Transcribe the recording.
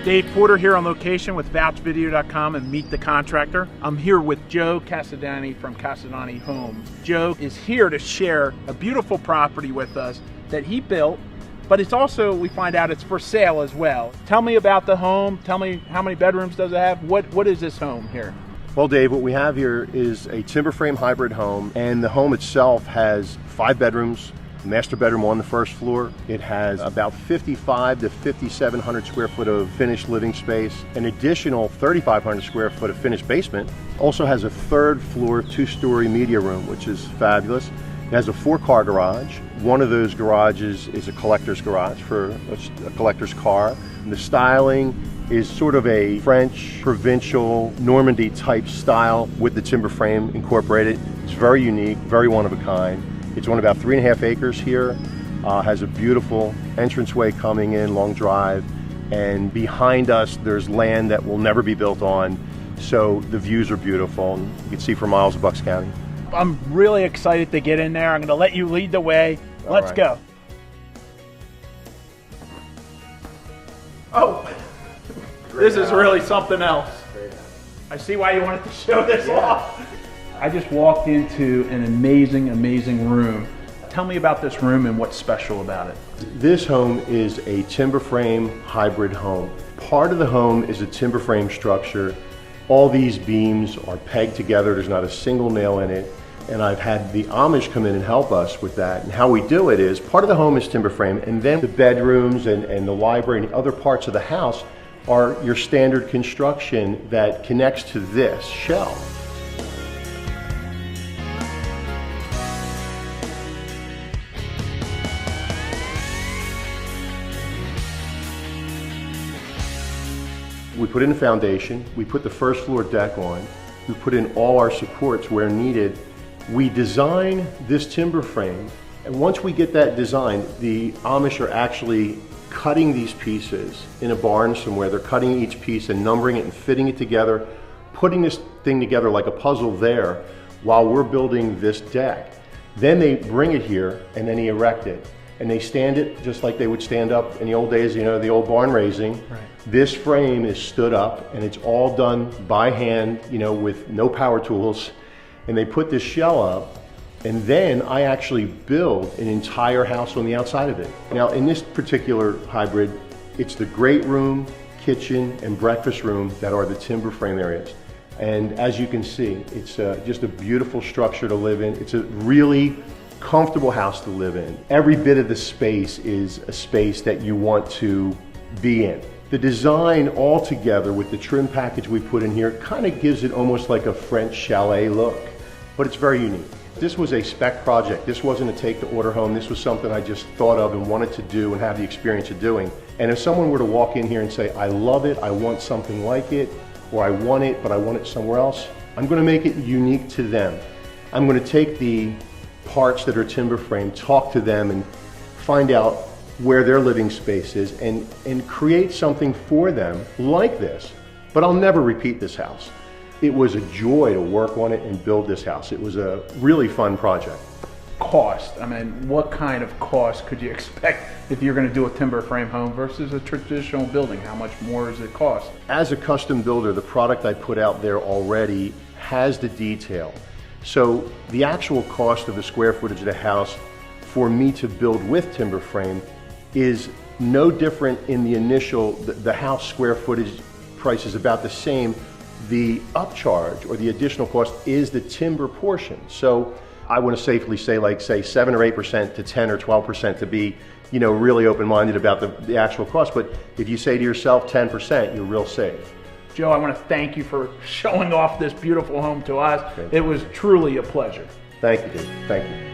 Dave Porter here on location with vouchvideo.com and Meet the Contractor. I'm here with Joe Casadonti from Casadonti Homes. Joe is here to share a beautiful property with us that he built, but it's also, we find out, it's for sale as well. Tell me about the home. Tell me, how many bedrooms does it have? What is this home here? Well, Dave, what we have here is a timber frame hybrid home, and the home itself has 5 bedrooms, master bedroom on the first floor. It has about 55 to 5,700 square foot of finished living space, an additional 3,500 square foot of finished basement. Also has a 3rd floor 2-story media room, which is fabulous. It has a 4-car garage. One of those garages is a collector's garage for a collector's car. And the styling is sort of a French, provincial, Normandy type style with the timber frame incorporated. It's very unique, very one of a kind. It's on about 3.5 acres here. Has a beautiful entranceway coming in, long drive. And behind us, there's land that will never be built on. So the views are beautiful. You can see for miles of Bucks County. I'm really excited to get in there. I'm going to let you lead the way. Let's go. Oh, this is really something else. I see why you wanted to show this off. I just walked into an amazing, amazing room. Tell me about this room and what's special about it. This home is a timber frame hybrid home. Part of the home is a timber frame structure. All these beams are pegged together. There's not a single nail in it. And I've had the Amish come in and help us with that. And how we do it is, part of the home is timber frame, and then the bedrooms and the library and the other parts of the house are your standard construction that connects to this shell. We put in a foundation, we put the first floor deck on, we put in all our supports where needed. We design this timber frame, and once we get that designed, the Amish are actually cutting these pieces in a barn somewhere. They're cutting each piece and numbering it and fitting it together, putting this thing together like a puzzle there while we're building this deck. Then they bring it here and then they erect it. And they stand it just like they would stand up in the old days, you know, the old barn raising. Right. This frame is stood up and it's all done by hand, you know, with no power tools. And they put this shell up, and then I actually build an entire house on the outside of it. Now, in this particular hybrid, it's the great room, kitchen, and breakfast room that are the timber frame areas. And as you can see, it's just a beautiful structure to live in. It's a really comfortable house to live in. Every bit of the space is a space that you want to be in. The design altogether with the trim package we put in here kind of gives it almost like a French chalet look, but it's very unique. This was a spec project. This wasn't a take-to-order home. This was something I just thought of and wanted to do and have the experience of doing. And if someone were to walk in here and say, I love it, I want something like it, or I want it, but I want it somewhere else, I'm going to make it unique to them. I'm going to take the parts that are timber frame, talk to them and find out where their living space is and create something for them like this. But I'll never repeat this house. It was a joy to work on it and build this house. It was a really fun project. Cost, I mean, what kind of cost could you expect if you're going to do a timber frame home versus a traditional building? How much more does it cost? As a custom builder, the product I put out there already has the detail. So the actual cost of the square footage of the house for me to build with timber frame is no different in the initial, the house square footage price is about the same. The upcharge or the additional cost is the timber portion. So I want to safely say, like, say 7 or 8% to 10 or 12% to be, you know, really open-minded about the actual cost. But if you say to yourself 10%, you're real safe. Joe, I want to thank you for showing off this beautiful home to us. It was truly a pleasure. Thank you, Dave. Thank you.